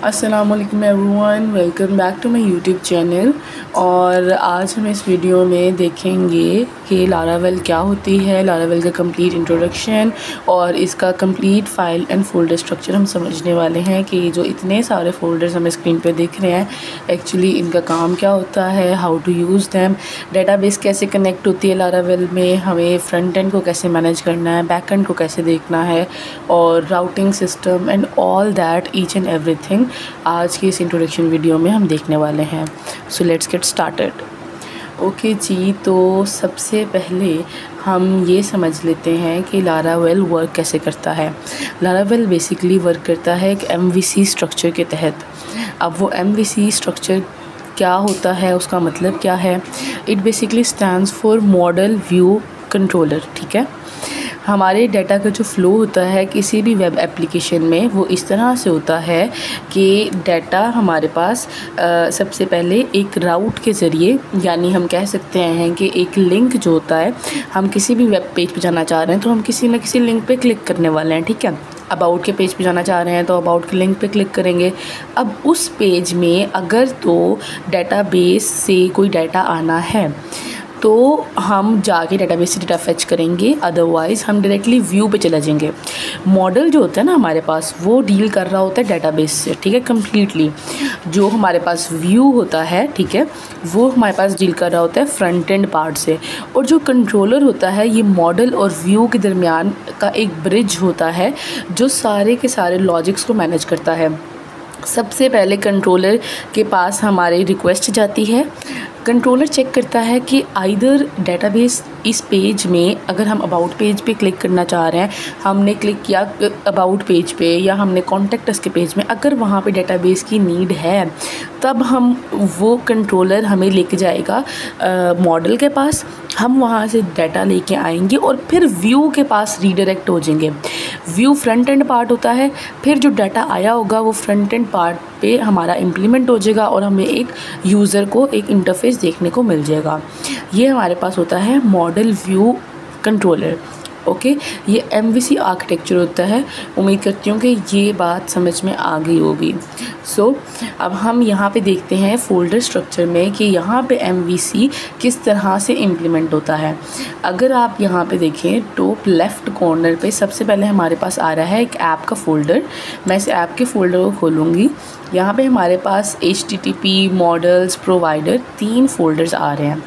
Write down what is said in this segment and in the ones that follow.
अस्सलामुअलैकुम everyone, welcome back to my YouTube channel. और आज हम इस वीडियो में देखेंगे कि लारावेल क्या होती है, लारावेल का कंप्लीट इंट्रोडक्शन और इसका complete file and folder structure हम समझने वाले हैं कि जो इतने सारे फोल्डर्स हमें स्क्रीन पे दिख रहे हैं एक्चुअली इनका काम क्या होता है, how to use them, database कैसे कनेक्ट होती है लारावेल में, हमें फ्रंट एंड को कैसे मैनेज करना है, बैक एंड को कैसे देखना है और routing system and all that each and everything आज की इस इंट्रोडक्शन वीडियो में हम देखने वाले हैं। So let's get started. Okay जी, तो सबसे पहले हम ये समझ लेते हैं कि लारावेल वर्क कैसे करता है। लारावेल बेसिकली वर्क करता है एक MVC स्ट्रक्चर के तहत। अब वो MVC स्ट्रक्चर क्या होता है, उसका मतलब क्या है? It basically stands for model view controller. ठीक है, हमारे डाटा का जो फ़्लो होता है किसी भी वेब एप्लीकेशन में वो इस तरह से होता है कि डाटा हमारे पास सबसे पहले एक राउट के ज़रिए, यानी हम कह सकते हैं कि एक लिंक जो होता है, हम किसी भी वेब पेज पे जाना चाह रहे हैं तो हम किसी न किसी लिंक पे क्लिक करने वाले हैं। ठीक है, अबाउट के पेज पे जाना चाह रहे हैं तो अबाउट के लिंक पे क्लिक करेंगे। अब उस पेज में अगर तो डेटाबेस से कोई डाटा आना है तो हम जाके डेटाबेस से डाटा फेच करेंगे, अदरवाइज़ हम डायरेक्टली व्यू पे चले जाएंगे। मॉडल जो होता है ना हमारे पास वो डील कर रहा होता है डेटाबेस से। ठीक है, कम्प्लीटली जो हमारे पास व्यू होता है, ठीक है, वो हमारे पास डील कर रहा होता है फ्रंट एंड पार्ट से। और जो कंट्रोलर होता है ये मॉडल और व्यू के दरमियान का एक ब्रिज होता है जो सारे के सारे लॉजिक्स को मैनेज करता है। सबसे पहले कंट्रोलर के पास हमारी रिक्वेस्ट जाती है। कंट्रोलर चेक करता है कि आइदर डेटाबेस इस पेज में, अगर हम अबाउट पेज पे क्लिक करना चाह रहे हैं, हमने क्लिक किया अबाउट पेज पे या हमने कॉन्टेक्ट अस के पेज में, अगर वहाँ पे डेटाबेस की नीड है तब हम वो कंट्रोलर हमें लेके जाएगा मॉडल के पास। हम वहाँ से डाटा लेके आएंगे और फिर व्यू के पास रीडायरेक्ट हो जाएंगे। व्यू फ्रंट एंड पार्ट होता है, फिर जो डाटा आया होगा वो फ्रंट एंड पार्ट पे हमारा इम्प्लीमेंट हो जाएगा और हमें एक यूज़र को एक इंटरफेस देखने को मिल जाएगा। ये हमारे पास होता है मॉडल व्यू कंट्रोलर। ओके, ये MVC आर्किटेक्चर होता है। उम्मीद करती हूँ कि ये बात समझ में आ गई होगी। सो अब हम यहाँ पे देखते हैं फ़ोल्डर स्ट्रक्चर में कि यहाँ पे MVC किस तरह से इम्प्लीमेंट होता है। अगर आप यहाँ पे देखें टॉप लेफ़्ट कॉर्नर पे सबसे पहले हमारे पास आ रहा है एक ऐप का फ़ोल्डर। मैं इस ऐप के फ़ोल्डर को खोलूँगी। यहाँ पे हमारे पास HTTP, मॉडल्स, प्रोवाइडर 3 फ़ोल्डर्स आ रहे हैं।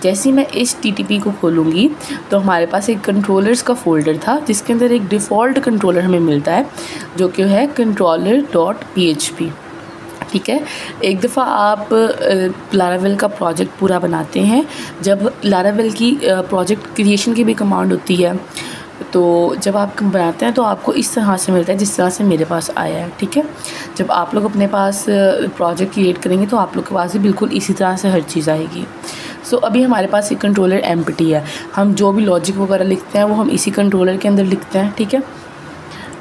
जैसे ही मैं HTTP को खोलूँगी तो हमारे पास एक कंट्रोलर्स का फ़ोल्डर था जिसके अंदर एक डिफ़ॉल्ट कंट्रोलर हमें मिलता है जो कि है controller.php। ठीक है, एक दफ़ा आप लारावेल का प्रोजेक्ट पूरा बनाते हैं, जब लारावेल की प्रोजेक्ट क्रिएशन की भी कमांड होती है, तो जब आप बनाते हैं तो आपको इस तरह से मिलता है जिस तरह से मेरे पास आया है। ठीक है, जब आप लोग अपने पास प्रोजेक्ट क्रिएट करेंगे तो आप लोग के पास भी बिल्कुल इसी तरह से हर चीज़ आएगी। सो अभी हमारे पास एक कंट्रोलर एम्प्टी है। हम जो भी लॉजिक वगैरह लिखते हैं वो हम इसी कंट्रोलर के अंदर लिखते हैं। ठीक है,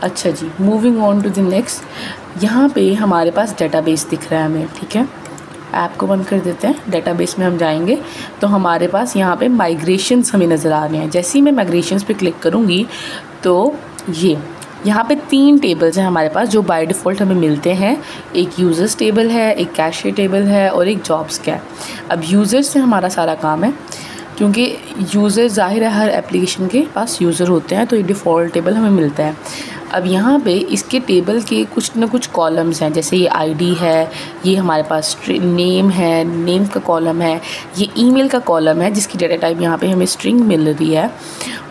अच्छा जी, moving on to the next. यहाँ पे हमारे पास डेटाबेस दिख रहा है हमें। ठीक है, ऐप को बंद कर देते हैं। डेटाबेस में हम जाएंगे तो हमारे पास यहाँ पे माइग्रेशंस हमें नज़र आ रहे हैं। जैसे ही मैं माइग्रेशंस पे क्लिक करूँगी तो ये यहाँ पे 3 टेबल्स हैं हमारे पास जो बाय डिफ़ॉल्ट हमें मिलते हैं। एक यूज़र्स टेबल है, एक कैशे टेबल है और एक जॉब्स का है। अब यूज़र्स से हमारा सारा काम है क्योंकि यूज़र ज़ाहिर है हर एप्लीकेशन के पास यूज़र होते हैं, तो ये डिफ़ॉल्ट टेबल हमें मिलता है। अब यहाँ पे इसके टेबल के कुछ न कुछ कॉलम्स हैं, जैसे ये ID है, ये हमारे पास नेम है, नेम का कॉलम है, ये ईमेल का कॉलम है जिसकी डाटा टाइप यहाँ पे हमें स्ट्रिंग मिल रही है,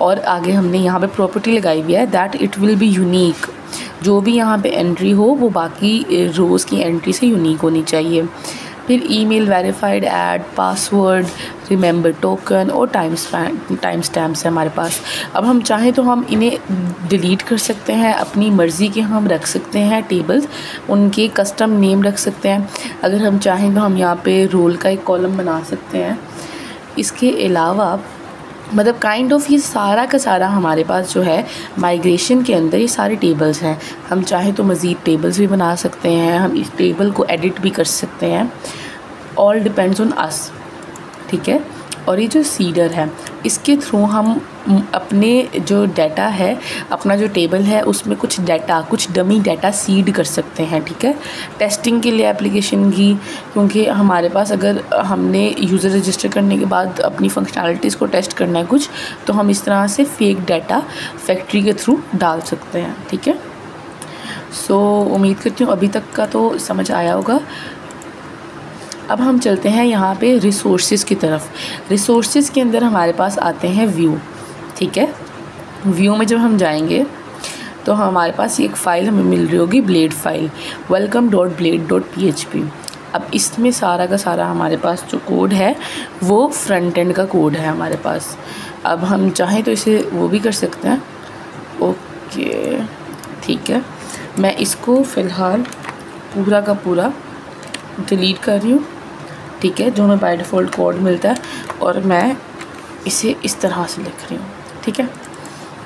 और आगे हमने यहाँ पे प्रॉपर्टी लगाई हुई है that it will be unique. जो भी यहाँ पे एंट्री हो वो बाकी रोज़ की एंट्री से यूनिक होनी चाहिए। फिर email verified, add, password, remember token और टाइम स्टैम्प्स है हमारे पास। अब हम चाहें तो हम इन्हें डिलीट कर सकते हैं, अपनी मर्ज़ी के हम रख सकते हैं टेबल्स, उनके कस्टम नेम रख सकते हैं। अगर हम चाहें तो हम यहाँ पे रोल का एक कॉलम बना सकते हैं। इसके अलावा मतलब काइंड ऑफ ये सारा का सारा हमारे पास जो है माइग्रेशन के अंदर ये सारे टेबल्स हैं। हम चाहें तो मज़ीद टेबल्स भी बना सकते हैं, हम इस टेबल को एडिट भी कर सकते हैं। All depends on us. ठीक है, और ये जो सीडर है इसके थ्रू हम अपने जो डाटा है, अपना जो टेबल है, उसमें कुछ डाटा, कुछ डमी डाटा सीड कर सकते हैं, ठीक है, टेस्टिंग के लिए एप्लीकेशन की। क्योंकि हमारे पास अगर हमने यूज़र रजिस्टर करने के बाद अपनी फंक्शनैलिटीज़ को टेस्ट करना है कुछ, तो हम इस तरह से फेक डाटा फैक्ट्री के थ्रू डाल सकते हैं, ठीक है। सो उम्मीद करती हूँ अभी तक का तो समझ आया होगा। अब हम चलते हैं यहाँ पे रिसोर्सेज़ की तरफ। रिसोर्सेज़ के अंदर हमारे पास आते हैं व्यू, ठीक है। व्यू में जब हम जाएंगे तो हमारे पास एक फ़ाइल हमें मिल रही होगी, ब्लेड फाइल, welcome.blade.php। अब इसमें सारा का सारा हमारे पास जो कोड है वो फ्रंट एंड का कोड है हमारे पास। अब हम चाहें तो इसे वो भी कर सकते हैं। ओके, ठीक है, मैं इसको फ़िलहाल पूरा का पूरा डिलीट कर रही हूँ, ठीक है, जो हमें बाय डिफ़ॉल्ट कोड मिलता है, और मैं इसे इस तरह से लिख रही हूँ, ठीक है।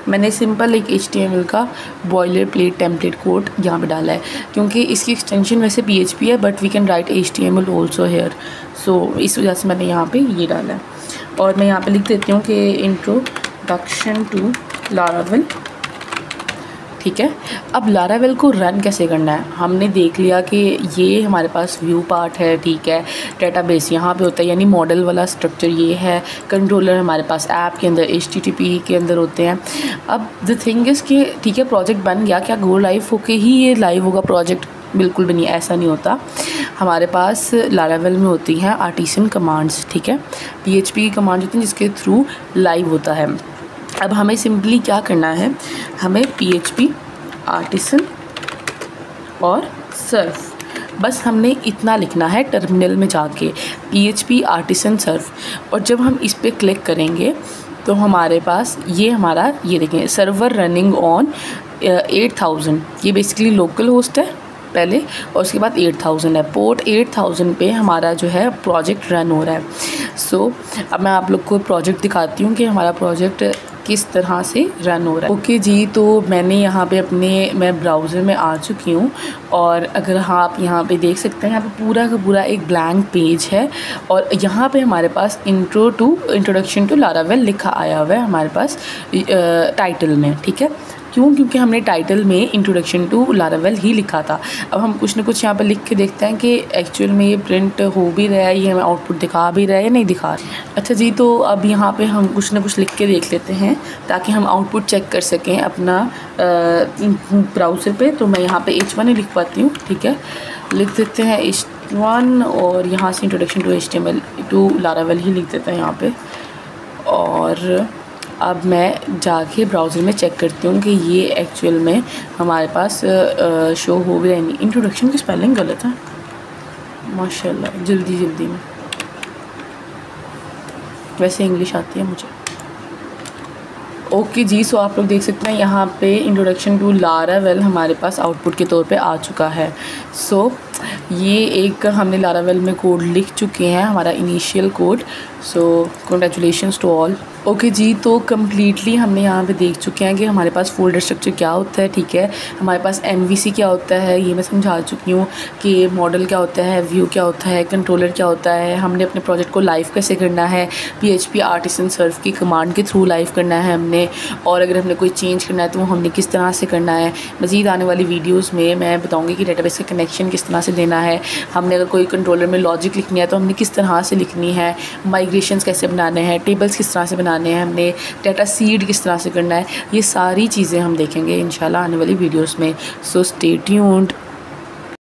मैंने सिंपल एक HTML का बॉयलर प्लेट टेम्पलेट कोड यहाँ पे डाला है, क्योंकि इसकी एक्सटेंशन वैसे PHP है, but we can write HTML also here. So इस वजह से मैंने यहाँ पे ये डाला है। और मैं यहाँ पे लिख देती हूँ कि इंट्रोडक्शन टू लारावेल, ठीक है। अब लारावेल को रन कैसे करना है, हमने देख लिया कि ये हमारे पास व्यू पार्ट है, ठीक है, डेटाबेस यहाँ पे होता है, यानी मॉडल वाला स्ट्रक्चर ये है, कंट्रोलर हमारे पास ऐप के अंदर HTTP के अंदर होते हैं। अब द थिंग इज़ कि ठीक है, प्रोजेक्ट बन गया, क्या गो लाइव होके ही ये लाइव होगा प्रोजेक्ट? बिल्कुल भी नहीं, ऐसा नहीं होता। हमारे पास लारावेल में होती हैं आर्टिसन कमांड्स, ठीक है, PHP की कमांड होती हैं जिसके थ्रू लाइव होता है। अब हमें सिंपली क्या करना है, हमें PHP आर्टिसन और सर्फ, बस हमने इतना लिखना है टर्मिनल में जाके, PHP आर्टिसन सर्फ। और जब हम इस पर क्लिक करेंगे तो हमारे पास ये हमारा, ये देखें, सर्वर रनिंग ऑन 8000, ये बेसिकली लोकल होस्ट है पहले, और उसके बाद 8000 है, पोर्ट 8000 पे हमारा जो है प्रोजेक्ट रन हो रहा है। सो अब मैं आप लोग को प्रोजेक्ट दिखाती हूँ कि हमारा प्रोजेक्ट किस तरह से रन हो रहा है। ओके जी, तो मैंने यहाँ पे मैं ब्राउज़र में आ चुकी हूँ, और अगर आप यहाँ पे देख सकते हैं, यहाँ पे पूरा का पूरा एक ब्लैंक पेज है, और यहाँ पे हमारे पास इंट्रोडक्शन टू लारावेल लिखा आया हुआ है हमारे पास टाइटल में, ठीक है। क्यों? क्योंकि हमने टाइटल में इंट्रोडक्शन टू लारावेल ही लिखा था। अब हम कुछ ना कुछ यहाँ पर लिख के देखते हैं कि एक्चुअल में ये प्रिंट हो भी रहा है, ये हमें आउटपुट दिखा भी रहा है या नहीं दिखा रहा। अच्छा जी, तो अब यहाँ पे हम कुछ ना कुछ लिख के देख लेते हैं ताकि हम आउटपुट चेक कर सकें अपना ब्राउज़र पे। तो मैं यहाँ पे H1 ही लिख पाती हूँ, ठीक है, लिख देते हैं H1, और यहाँ से introduction to HTML to Laravel ही लिख देते हैं यहाँ पे। और अब मैं जाके ब्राउज़र में चेक करती हूँ कि ये एक्चुअल में हमारे पास शो हो भी नहीं। इंट्रोडक्शन की स्पेलिंग गलत है माशाल्लाह, जल्दी में, वैसे इंग्लिश आती है मुझे। ओके जी, सो आप लोग देख सकते हैं यहाँ पे इंट्रोडक्शन टू लारावेल हमारे पास आउटपुट के तौर पे आ चुका है। सो ये एक हमने लारावेल में कोड लिख चुके हैं, हमारा initial code. So congratulations to all. Okay जी, तो कम्प्लीटली हमने यहाँ पे देख चुके हैं कि हमारे पास फोल्डर स्ट्रक्चर क्या होता है, ठीक है, हमारे पास MVC क्या होता है, ये मैं समझा चुकी हूँ कि मॉडल क्या होता है, व्यू क्या होता है, कंट्रोलर क्या होता है, हमने अपने प्रोजेक्ट को लाइव कैसे करना है, PHP आर्टिसन सर्फ की कमांड के थ्रू लाइव करना है हमने, और अगर हमने कोई चेंज करना है तो वो हमने किस तरह से करना है। मज़ीद आने वाली वीडियोज़ में मैं बताऊँगी कि डेटाबेस का कनेक्शन किस तरह से देना है, हमने अगर कोई कंट्रोलर में लॉजिक लिखनी है तो हमने किस तरह से लिखनी है, माइग्रेशंस कैसे बनाने हैं, टेबल्स किस तरह से बनाने हैं, हमने डाटा सीड किस तरह से करना है, ये सारी चीज़ें हम देखेंगे इंशाल्लाह आने वाली वीडियोस में। So stay tuned.